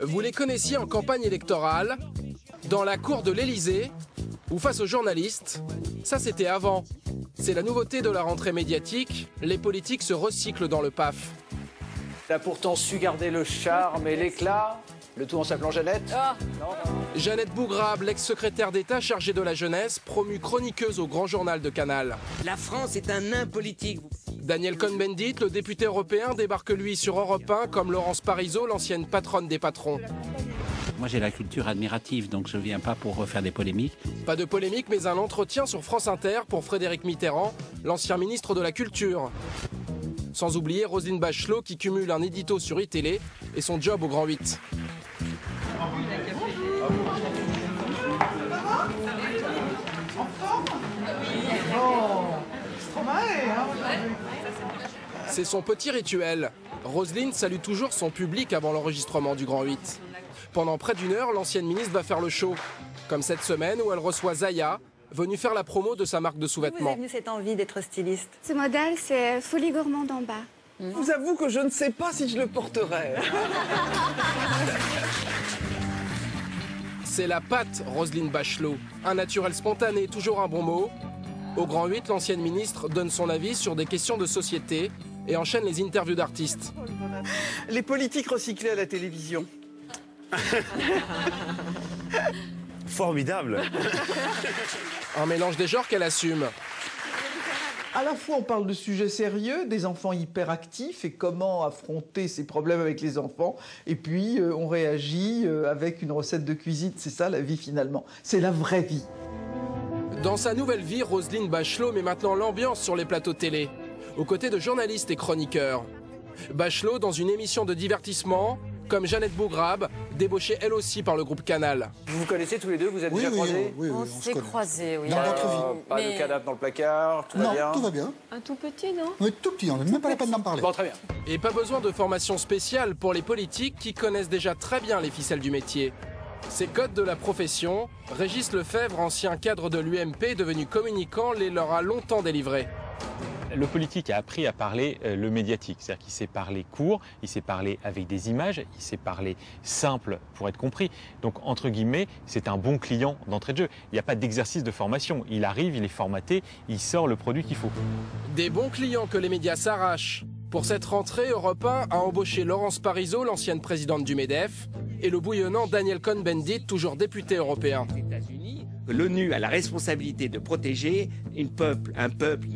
Vous les connaissiez en campagne électorale, dans la cour de l'Élysée ou face aux journalistes. Ça, c'était avant. C'est la nouveauté de la rentrée médiatique. Les politiques se recyclent dans le PAF. Elle a pourtant su garder le charme et l'éclat, le tout en s'appelant Jeannette. Jeannette Bougrabe, l'ex-secrétaire d'État chargée de la jeunesse, promue chroniqueuse au Grand Journal de Canal. La France est un nain politique. Daniel Cohn-Bendit, le député européen, débarque lui sur Europe 1 comme Laurence Parisot, l'ancienne patronne des patrons. Moi j'ai la culture admirative, donc je ne viens pas pour faire des polémiques. Pas de polémique, mais un entretien sur France Inter pour Frédéric Mitterrand, l'ancien ministre de la Culture. Sans oublier Roselyne Bachelot qui cumule un édito sur iTélé et son job au Grand 8. C'est son petit rituel. Roselyne salue toujours son public avant l'enregistrement du Grand 8. Pendant près d'une heure, l'ancienne ministre va faire le show. Comme cette semaine où elle reçoit Zaya, venue faire la promo de sa marque de sous-vêtements. Vous avez venu cette envie d'être styliste? Ce modèle, c'est Folie Gourmande en bas. Je vous avoue que je ne sais pas si je le porterai. C'est la patte, Roselyne Bachelot. Un naturel spontané, toujours un bon mot. Au Grand 8, l'ancienne ministre donne son avis sur des questions de société et enchaîne les interviews d'artistes. Les politiques recyclés à la télévision. Formidable. Un mélange des genres qu'elle assume. À la fois, on parle de sujets sérieux, des enfants hyperactifs et comment affronter ces problèmes avec les enfants. Et puis, on réagit avec une recette de cuisine. C'est ça, la vie, finalement. C'est la vraie vie. Dans sa nouvelle vie, Roselyne Bachelot met maintenant l'ambiance sur les plateaux télé, aux côtés de journalistes et chroniqueurs. Bachelot dans une émission de divertissement, comme Jeannette Bougrabe, débauchée elle aussi par le groupe Canal. Vous vous connaissez tous les deux, vous êtes déjà croisés? Oui, on s'est croisés, oui. Dans notre vie. Pas de cadavre dans le placard, tout va bien? Non, tout va bien. Un tout petit, non? Oui, tout petit, on n'a même pas la peine d'en parler. Bon, très bien. Et pas besoin de formation spéciale pour les politiques qui connaissent déjà très bien les ficelles du métier. Ces codes de la profession, Régis Lefebvre, ancien cadre de l'UMP, devenu communicant, les leur a longtemps délivrés. Le politique a appris à parler le médiatique, c'est-à-dire qu'il sait parler court, il sait parler avec des images, il sait parler simple pour être compris. Donc, entre guillemets, c'est un bon client d'entrée de jeu. Il n'y a pas d'exercice de formation. Il arrive, il est formaté, il sort le produit qu'il faut. Des bons clients que les médias s'arrachent. Pour cette rentrée, Europe 1 a embauché Laurence Parisot, l'ancienne présidente du MEDEF, et le bouillonnant Daniel Cohn-Bendit, toujours député européen. L'ONU a la responsabilité de protéger une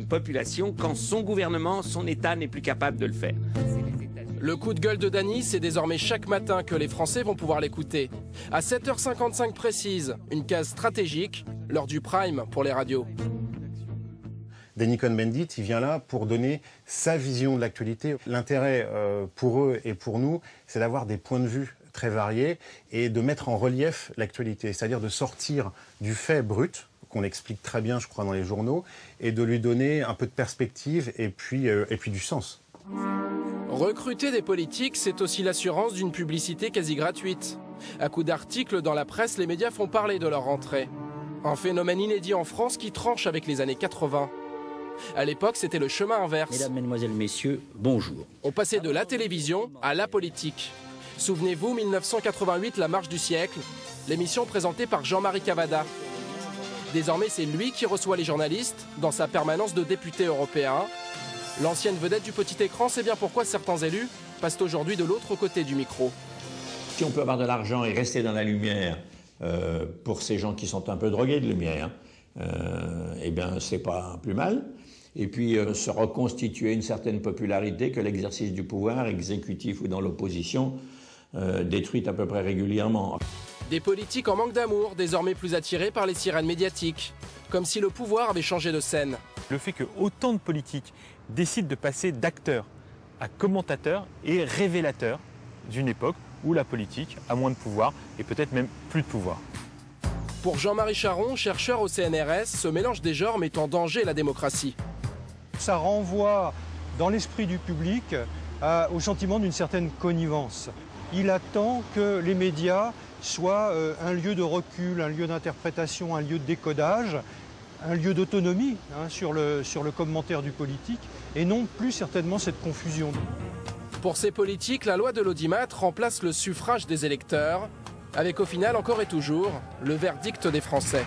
population, quand son gouvernement, son État n'est plus capable de le faire. Le coup de gueule de Dany, c'est désormais chaque matin que les Français vont pouvoir l'écouter. À 7h55 précise, une case stratégique, l'heure du prime pour les radios. Dany Cohn-Bendit, il vient là pour donner sa vision de l'actualité. L'intérêt pour eux et pour nous, c'est d'avoir des points de vue très variés et de mettre en relief l'actualité, c'est-à-dire de sortir du fait brut, qu'on explique très bien, je crois, dans les journaux, et de lui donner un peu de perspective et puis du sens. Recruter des politiques, c'est aussi l'assurance d'une publicité quasi gratuite. À coup d'articles dans la presse, les médias font parler de leur rentrée. Un phénomène inédit en France qui tranche avec les années 80. À l'époque, c'était le chemin inverse. Mesdames, Mesdemoiselles, Messieurs, bonjour. On passait de la télévision à la politique. Souvenez-vous, 1988, la marche du siècle, l'émission présentée par Jean-Marie Cavada. Désormais, c'est lui qui reçoit les journalistes dans sa permanence de député européen. L'ancienne vedette du petit écran sait bien pourquoi certains élus passent aujourd'hui de l'autre côté du micro. Si on peut avoir de l'argent et rester dans la lumière pour ces gens qui sont un peu drogués de lumière, eh bien, c'est pas plus mal. Et puis se reconstituer une certaine popularité que l'exercice du pouvoir, exécutif ou dans l'opposition, détruit à peu près régulièrement. Des politiques en manque d'amour, désormais plus attirés par les sirènes médiatiques. Comme si le pouvoir avait changé de scène. Le fait que autant de politiques décident de passer d'acteurs à commentateurs et révélateurs d'une époque où la politique a moins de pouvoir et peut-être même plus de pouvoir. Pour Jean-Marie Charon, chercheur au CNRS, ce mélange des genres met en danger la démocratie. Ça renvoie dans l'esprit du public au sentiment d'une certaine connivence. Il attend que les médias soient un lieu de recul, un lieu d'interprétation, un lieu de décodage, un lieu d'autonomie sur le commentaire du politique, et non plus certainement cette confusion. Pour ces politiques, la loi de l'audimat remplace le suffrage des électeurs, avec au final encore et toujours le verdict des Français.